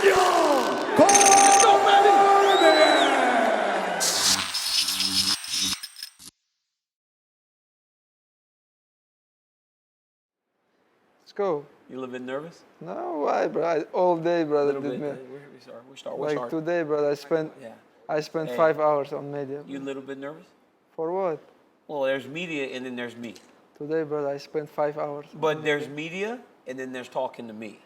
Let's go. You a little bit nervous? No, why, bro? All day, brother. We start. Like today, brother, I spent 5 hours on media. You a little bit nervous? For what? Well, there's media and then there's me. Today, brother, I spent 5 hours. But there's media and then there's talking to me.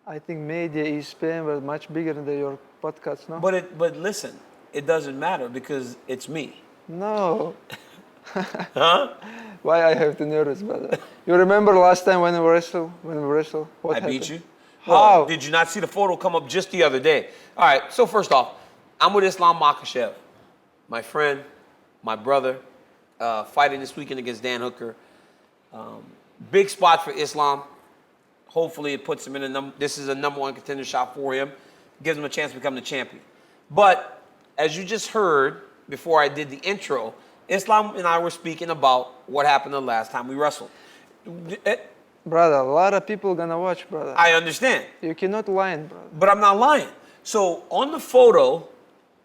I think media is Spain, but much bigger than your podcast, no? But listen, it doesn't matter because it's me. No. Huh? Why I have to nervous, brother? You remember last time when we wrestled? What happened? Beat you? How? Well, did you not see the photo come up just the other day? All right, so first off, I'm with Islam Makachev, my friend, my brother, fighting this weekend against Dan Hooker. Big spot for Islam. Hopefully it puts him in this is a #1 contender shot for him. Gives him a chance to become the champion. But as you just heard before I did the intro, Islam and I were speaking about what happened the last time we wrestled. Brother, a lot of people gonna watch, brother. I understand. You cannot lie, brother. But I'm not lying. So on the photo,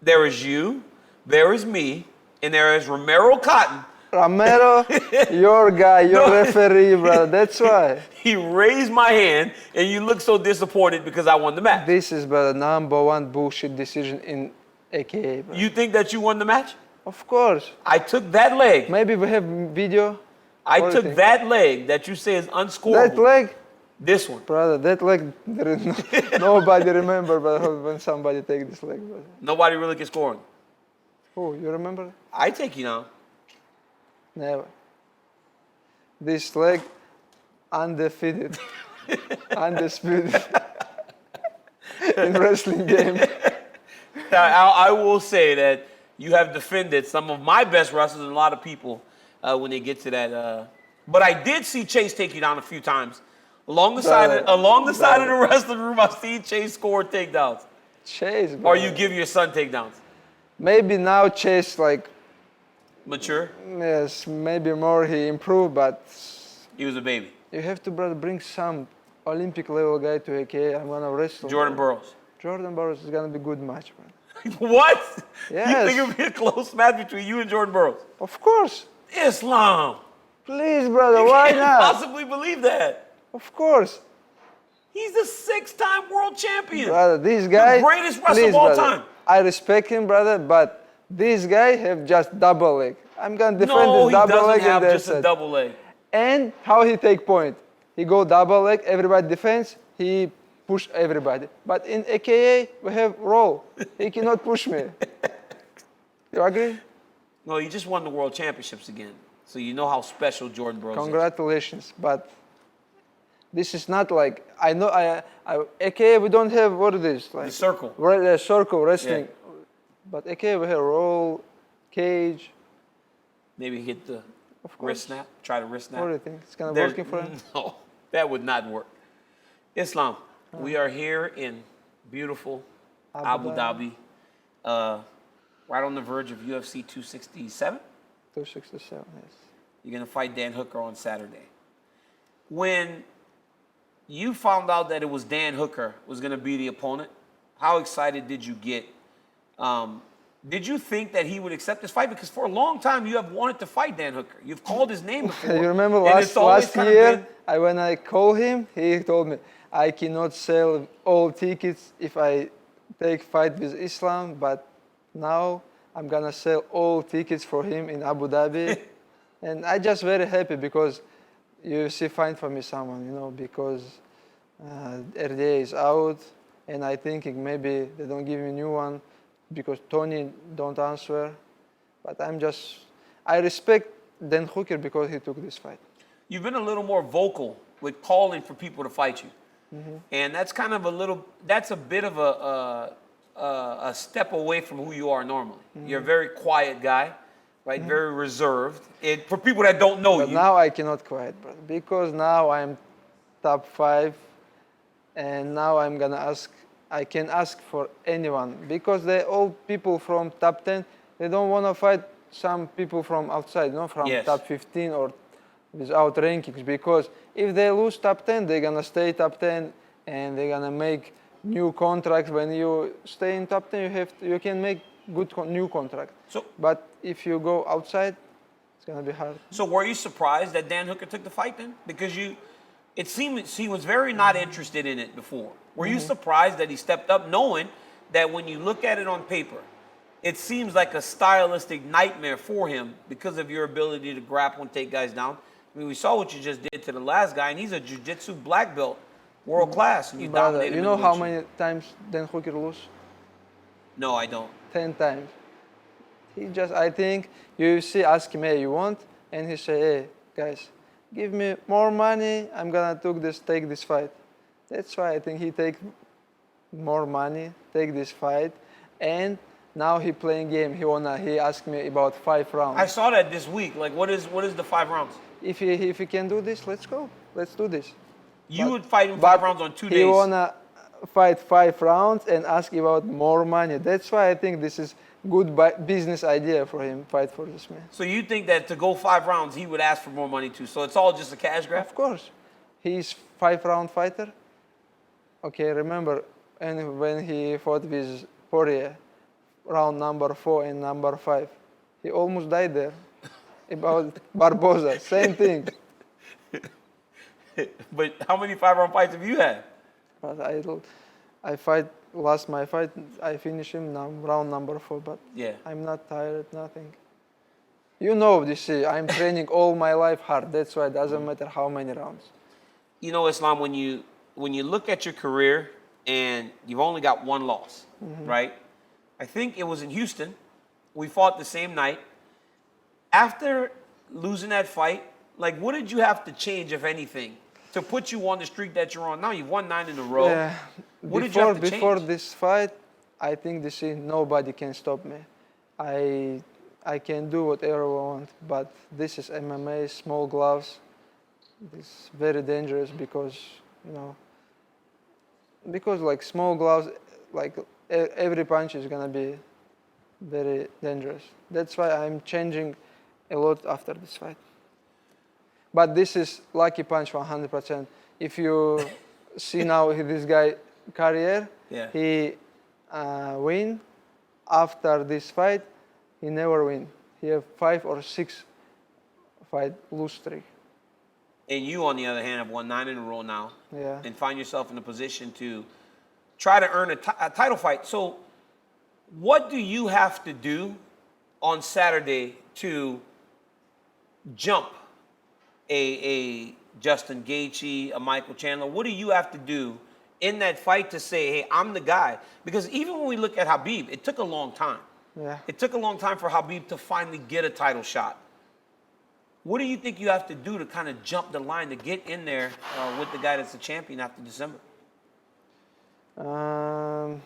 there is you, there is me, and there is Romero Cotton. Romero, your guy, your referee, brother. That's why. He raised my hand, and you look so disappointed because I won the match. This is, brother, #1 bullshit decision in AKA, brother. You think that you won the match? Of course. I took that leg. Maybe we have video. I took that leg that you say is unscorable. That leg? This one. Brother, that leg, there is nobody remember when somebody take this leg, brother. Nobody really can score him. Oh, you remember? I take you now. Never. This leg, undefeated, undisputed in wrestling game. I will say that you have defended some of my best wrestlers and a lot of people when they get to that. But I did see Chase take you down a few times. Along the side of the wrestling room, I've seen Chase score takedowns. Chase, bro. Or you give your son takedowns. Maybe now Chase, like... Mature? Yes, maybe more he improved, but... He was a baby. You have to, brother, bring some Olympic level guy to AK. I'm gonna wrestle. Jordan Burroughs. Jordan Burroughs is gonna be a good match, man. What? Yes. You think it would be a close match between you and Jordan Burroughs? Of course. Islam. Please, brother, why You not? can't possibly believe that. Of course. He's a 6-time world champion. Brother, this guy... The greatest wrestler of all time. I respect him, brother, but this guy have just double leg. I'm gonna defend his double leg. No, he doesn't have just a double leg. And how he take point? He go double leg, everybody defends, he push everybody. But in AKA, we have roll. He cannot push me. You agree? No, he just won the world championships again. So you know how special Jordan Burroughs is. Congratulations, but this is not like, I know, AKA we don't have, what it is? Like, The circle. Circle wrestling. Yeah. But AKA we have roll, cage. Maybe hit the wrist snap, try the wrist snap. What do you think? It's gonna working for him? No, that would not work. Islam, we are here in beautiful Abu Dhabi, right on the verge of UFC 267. 267, yes. You're going to fight Dan Hooker on Saturday. When you found out that it was Dan Hooker was going to be the opponent, how excited did you get? Did you think that he would accept this fight? Because for a long time, you have wanted to fight Dan Hooker. You've called his name before. You remember last year, when I called him, he told me, I cannot sell all tickets if I take fight with Islam, but now I'm going to sell all tickets for him in Abu Dhabi. And I just very happy because UFC find for me someone, you know, because RDA is out, and I thinking maybe they don't give me a new one because Tony don't answer. But I respect Dan Hooker because he took this fight. You've been a little more vocal with calling for people to fight you. Mm-hmm. And that's kind of that's a bit of a step away from who you are normally. Mm-hmm. You're a very quiet guy, right? Mm-hmm. Very reserved. For people that don't know you. Now I cannot quiet, brother, because now I'm top 5, and now I can ask for anyone, because they all people from top 10, they don't want to fight some people from outside, from top 15 or without rankings, because if they lose top 10, they're going to stay top 10 and they're going to make new contract. When you stay in top 10, you can make good new contract. So, But if you go outside, it's gonna be hard. so were you surprised that Dan Hooker took the fight then? Because it seemed he was very not interested in it before. Were you surprised that he stepped up, knowing that when you look at it on paper, it seems like a stylistic nightmare for him because of your ability to grapple and take guys down? I mean, we saw what you just did to the last guy, and he's a jiu-jitsu black belt, world class, and you Brother, dominated him. you know in how weight many times Dan Hooker lose? No, I don't. 10 times. I think UFC ask him, hey, you want? And he say, hey, guys, give me more money. I'm gonna take this fight. That's why I think he take more money, take this fight, and now he playing game. He asked me about 5 rounds. I saw that this week. Like, what is the 5 rounds? If he can do this, let's go. Let's do this. You would fight him 5 rounds on 2 days. He wanna fight 5 rounds and ask about more money. That's why I think this is good business idea for him. Fight for this man. So you think that to go 5 rounds, he would ask for more money too? So it's all just a cash grab? Of course, he's 5-round fighter. Okay, remember, and when he fought with Poirier, round number 4 and number 5, he almost died there. About Barboza, same thing. But how many 5-round fights have you had? But lost my fight, I finished him round number 4, but Yeah. I'm not tired, nothing. You know this, I'm training all my life hard, that's why it doesn't matter how many rounds. You know, Islam, when you look at your career and you've only got 1 loss, right? I think it was in Houston. We fought the same night. After losing that fight, like, what did you have to change, if anything, to put you on the streak that you're on now? You've won 9 in a row. Yeah. What did you have to Before change? this fight, I think nobody can stop me. I can do whatever I want, but this is MMA, small gloves. It's very dangerous because like small gloves, like every punch is gonna be very dangerous. That's why I'm changing a lot after this fight. But this is lucky punch 100%. If you see now this guy Cormier, Yeah. he win. After this fight, he never win. He have 5 or 6 fight lose streak. And you, on the other hand, have won 9 in a row now. Yeah. And find yourself in a position to try to earn a title fight. So what do you have to do on Saturday to jump a Justin Gaethje, a Michael Chandler? What do you have to do in that fight to say, hey, I'm the guy? Because even when we look at Khabib, it took a long time. Yeah. It took a long time for Khabib to finally get a title shot. What do you think you have to do to kind of jump the line to get in there with the guy that's the champion after December? I'm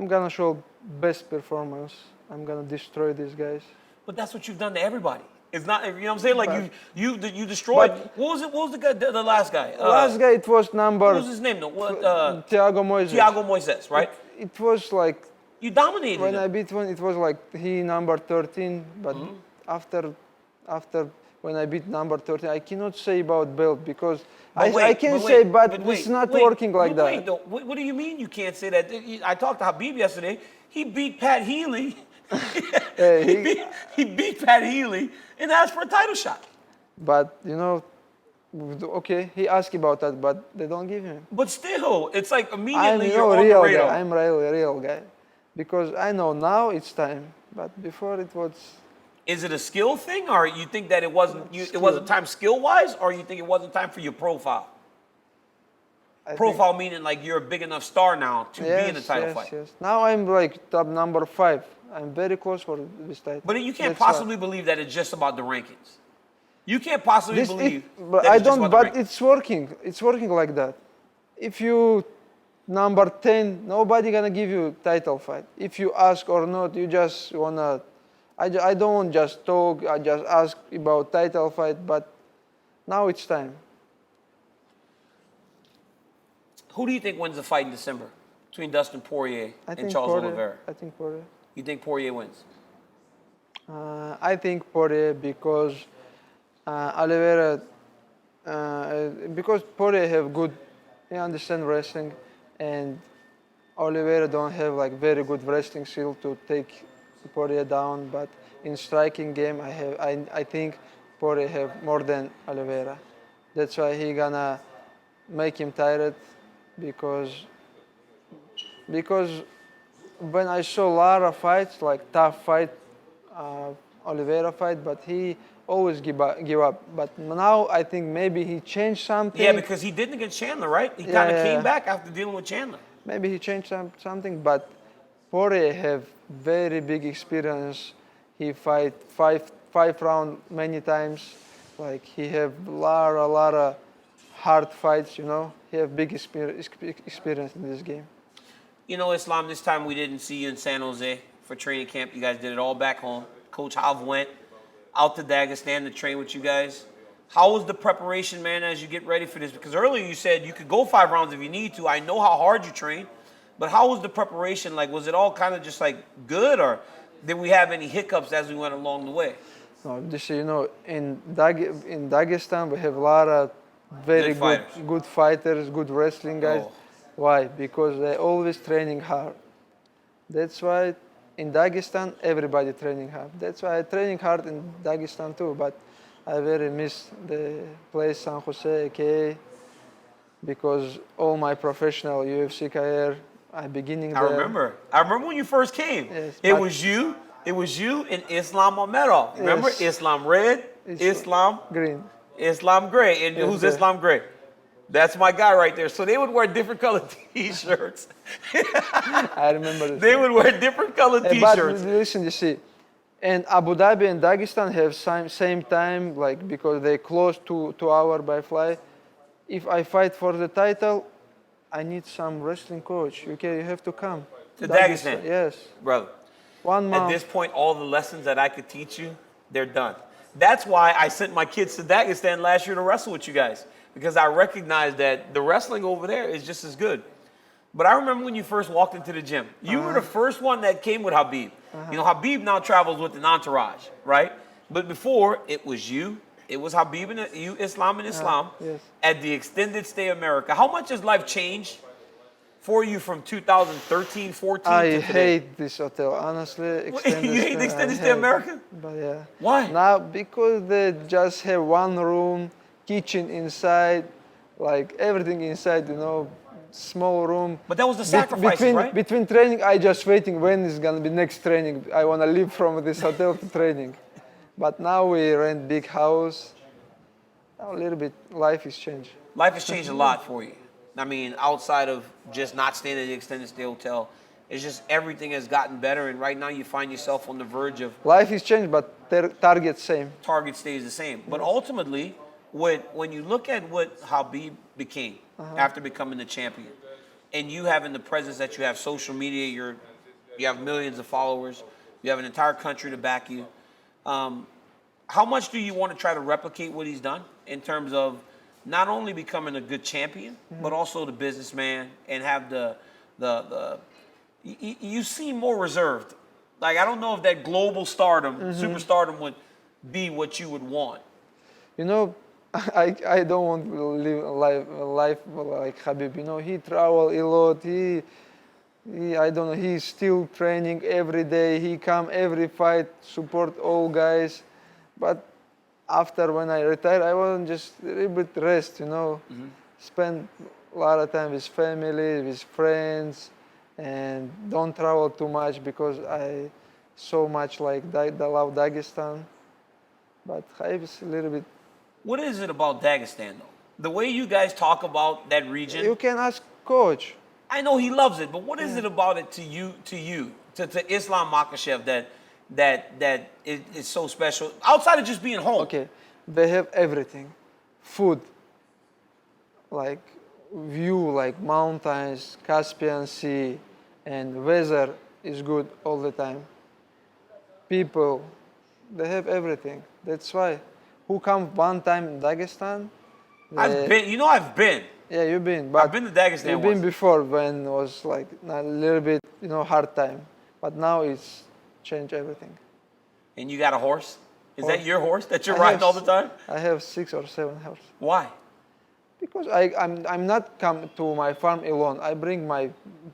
gonna show best performance. I'm gonna destroy these guys. But that's what you've done to everybody. It's not, you know what I'm saying? Like you destroyed. What was the guy, the last guy? Last guy, it was number. What was his name? Thiago Moises. Thiago Moises, right? It was like You dominated when him. I beat one. It was like he number 13, but after when I beat number 13, I cannot say about belt because I can say, but it's not working like that. What do you mean you can't say that? I talked to Khabib yesterday. He beat Pat Healy. He beat Pat Healy and asked for a title shot. But okay, he asked about that, but they don't give him. But still, it's like I'm immediately you're on the real radar. guy. I'm really real guy, because I know now it's time, but before it was. Is it a skill thing, or you think that it wasn't time skill-wise, or you think it wasn't time for your profile? Profile meaning like you're a big enough star now to be in a title fight. Yes. Now I'm like top number 5. I'm very close for this title. But you can't possibly believe that it's just about the rankings. You can't possibly believe but that I it's just don't. about the But rankings. it's working. It's working like that. If you number 10, nobody gonna give you title fight. If you ask or not, you just wanna. I don't want just talk. I just ask about title fight. But now it's time. Who do you think wins the fight in December between Dustin Poirier and Charles Oliveira? I think Poirier. You think Poirier wins? I think Poirier because Oliveira, because Poirier have good, he understand wrestling, and Oliveira don't have like very good wrestling skill to take Poirier down, but in striking game I think Poirier have more than Oliveira. That's why he gonna make him tired because when I saw Lara fights, like tough fight, Oliveira fight, but he always give up. But now I think maybe he changed something. Yeah, because he didn't against Chandler, right? He kind of came back after dealing with Chandler. Maybe he changed something, but Poirier have very big experience. He fight five round many times. Like he have lot of hard fights. You know, he have big experience in this game. You know, Islam, this time we didn't see you in San Jose for training camp. You guys did it all back home. Coach Hav went out to Dagestan to train with you guys. How was the preparation, man, as you get ready for this? Because earlier you said you could go 5 rounds if you need to. I know how hard you train, but how was the preparation? Like, was it all kind of just like good, or did we have any hiccups as we went along the way? No, this, you know, in Dagestan we have a lot of very good fighters, good wrestling guys. Oh. Why? Because they're always training hard. That's why in Dagestan everybody training hard. That's why I'm training hard in Dagestan too. But I very miss the place San Jose, AKA, because all my professional UFC career, I beginning there. I remember when you first came. Yes, It was you and Islam Makachev. Remember? Yes. Islam Red, Islam Green. Islam Gray. And Yes, who's yes. Islam Gray? That's my guy right there. So they would wear different colored T-shirts. I remember this. They would wear different colored But T-shirts. listen, you see, and Abu Dhabi and Dagestan have same time, like because they close 2 hours by fly. If I fight for the title, I need some wrestling coach. Okay, you have to come. To Dagestan? Yes. Brother, 1 month. at this point, all the lessons that I could teach you, they're done. That's why I sent my kids to Dagestan last year to wrestle with you guys, because I recognized that the wrestling over there is just as good. But I remember when you first walked into the gym, you were the first one that came with Habib. You know, Habib now travels with an entourage, right? But before, it was you, it was Habib and you, Islam and Islam, yes. at the extended stay America. How much has life changed for you from 2013, 14 I to today? hate this hotel, honestly. You hate the extended stay America? But yeah. Why? Now, because they just have 1 room, kitchen inside, like everything inside, you know, small room. But that was the sacrifices, right? Between training, I just waiting when is gonna be next training. I wanna leave from this hotel to training. But now we rent big house. Now a little bit, life is changed. Life has changed a lot for you. I mean, outside of just not staying at the extended stay hotel, it's just everything has gotten better, and right now you find yourself on the verge of Life is changed, but target same. target stays the same. But ultimately, when you look at what Habib became after becoming the champion, and you having the presence that you have, social media, you have millions of followers, you have an entire country to back you. How much do you want to try to replicate what he's done in terms of not only becoming a good champion, but also the businessman, and have you seem more reserved. Like, I don't know if that global stardom, superstardom would be what you would want. You know, I don't want to live a life like Habib. You know, he travel a lot. He I don't know. He's still training every day. He come every fight, support all guys. But after when I retire, I want just a little bit rest. You know, spend a lot of time with family, with friends, and don't travel too much because I so much like love Dagestan. But Habib is a little bit. What is it about Dagestan, though? The way you guys talk about that region. You can ask coach. I know he loves it, but what is it about it to Islam Makachev that is so special outside of just being home? Okay, they have everything, food, like view, like mountains, Caspian Sea, and weather is good all the time. People, they have everything. That's why. Who come one time in Dagestan? I've been. Yeah, you've been. But I've been to Dagestan you've been before when it was like a little bit, hard time. But now it's changed everything. And you got a horse? Is Horse. that your horse that you're I riding have all the time? I have 6 or 7 horses. Why? Because I'm not come to my farm alone. I bring my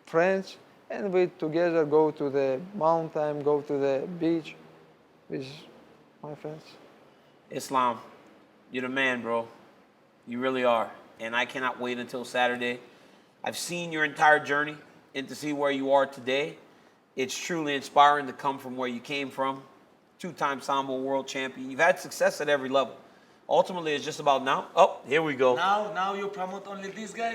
friends and we together go to the mountain, go to the beach with my friends. Islam, you're the man, bro. You really are. And I cannot wait until Saturday. I've seen your entire journey and to see where you are today. It's truly inspiring to come from where you came from. Two-time Sambo world champion. You've had success at every level. Ultimately, it's just about now. Oh, here we go. Now you promote only this guy?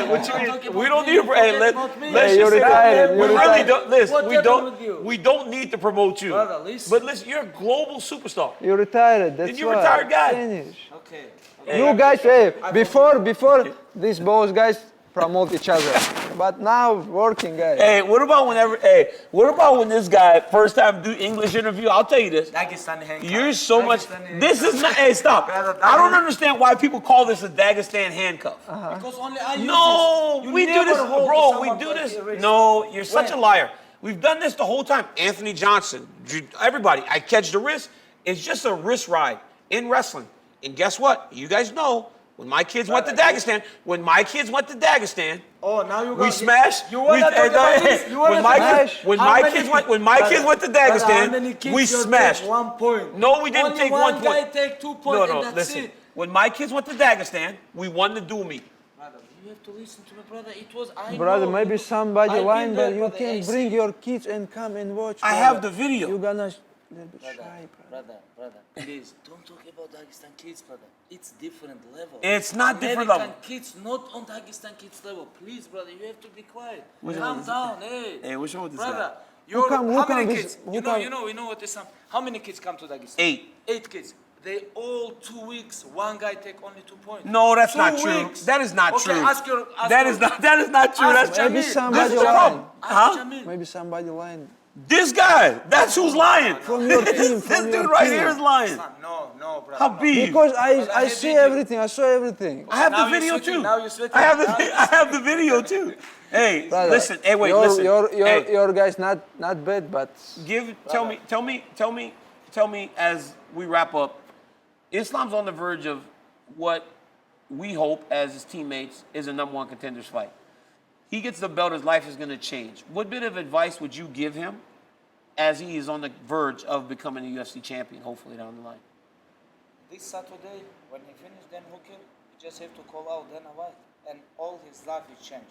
What you mean? We don't need to. Hey, let's Hey, just say that. you're We really retired. don't. Listen, What happened with you? we don't need to promote you. Brother, listen. But listen, you're a global superstar. You retired, that's you why. retired guy. Finish. Okay. You guys, hey, before these both guys promote each other, but now working guys. Hey, what about when this guy first time do English interview? I'll tell you this. Dagestani handcuff. You're so much. Dagestani This is not. Hey, stop. Brother, I don't understand why people call this a Dagestan handcuff. Because only I use No, this. You we do never this, hold bro. We someone do like this. a wrist. No, you're such a When? liar. We've done this the whole time. Anthony Johnson, everybody. I catch the wrist. It's just a wrist ride in wrestling. And guess what? You guys know. When my kids went to Dagestan, Oh, now you got we smashed. You want to talk about this? You want When to my talk kids, when my kids went, when my kids went to Dagestan, we smashed. 1 point. No, we didn't Only take one 1 guy point. take 2 points No, and that's listen. it. When my kids went to Dagestan, we won the dual meet. Brother, you have to listen to me, brother. It was Brother, know, maybe you- somebody I've been lying, there, but you brother. can I bring see. your kids and come and watch. I brother. have the video. You're gonna little bit Brother, shy, brother. brother, please don't talk about Dagestan kids, brother. It's different level. It's not different American level. kids, not on Dagestan kids level. Please, brother, you have to be quiet. Which one Calm is down, hey. Hey, which one with this Brother, guy? you're, come- who how come many this- kids? who You come- know what is some? How many kids come to Dagestan? 8. 8 kids. They all 2 weeks. One guy take only 2 points. No, that's 2 not true. weeks. That is not Okay, true. ask That is not true. Ask That's Maybe Jamil. somebody This is the lying. problem. Ask Huh? Jamil. Maybe somebody lying. This guy, that's who's lying. From your team, This from your dude right team. here is lying. No, brother. Habib. Because But I I see video. everything. I saw everything. I have Now the you're video sweating, too. now you're sweating. I have the Now you're I have the video too. Hey, Brother, listen. Hey, wait, your, listen. Hey, Your guys not bad, but tell me as we wrap up. Islam's on the verge of what we hope as his teammates is a #1 contenders fight. He gets the belt, his life is going to change. What bit of advice would you give him as he is on the verge of becoming a UFC champion, hopefully down the line? This Saturday, when he finished Dan Hooker, he just have to call out Dana White, and all his life will change.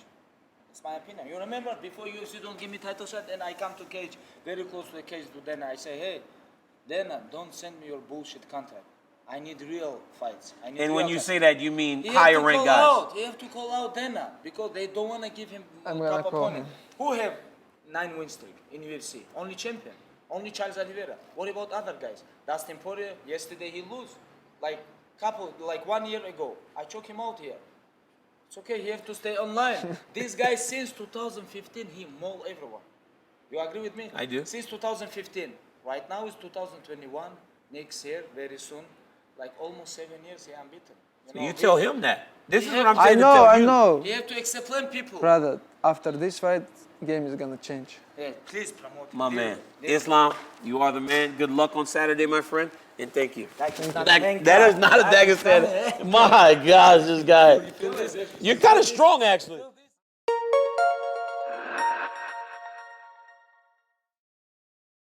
It's my opinion. You remember before UFC don't give me title shot, and I come to cage, very close to the cage to Dana. I say, hey, Dana, don't send me your bullshit contract. I need real fights. I need And real when you fights." say that, you mean He higher have to rank call guys. Out. He have to call out Dana because they don't want to give him I'm a gonna top call opponent. him. Who have 9 win streak in UFC? Only champion. Only Charles Oliveira. What about other guys? Dustin Poirier, yesterday he lose. Like 1 year ago. I choke him out here. It's okay, he have to stay online. This guy since 2015, he maul everyone. You agree with me? I do. Since 2015. Right now it's 2021. Next year, very soon. Like almost 7 years, he unbeaten. You tell him that. This is Yeah. what I'm I saying. know, to tell I you. know. You have to explain people. Brother, after this fight, game is gonna change. Yeah, please promote. My Deal. man. Deal. Islam, you are the man. Good luck on Saturday, my friend. And thank you. That That is not a Dagestan. My gosh, this guy. You're kind of strong, actually.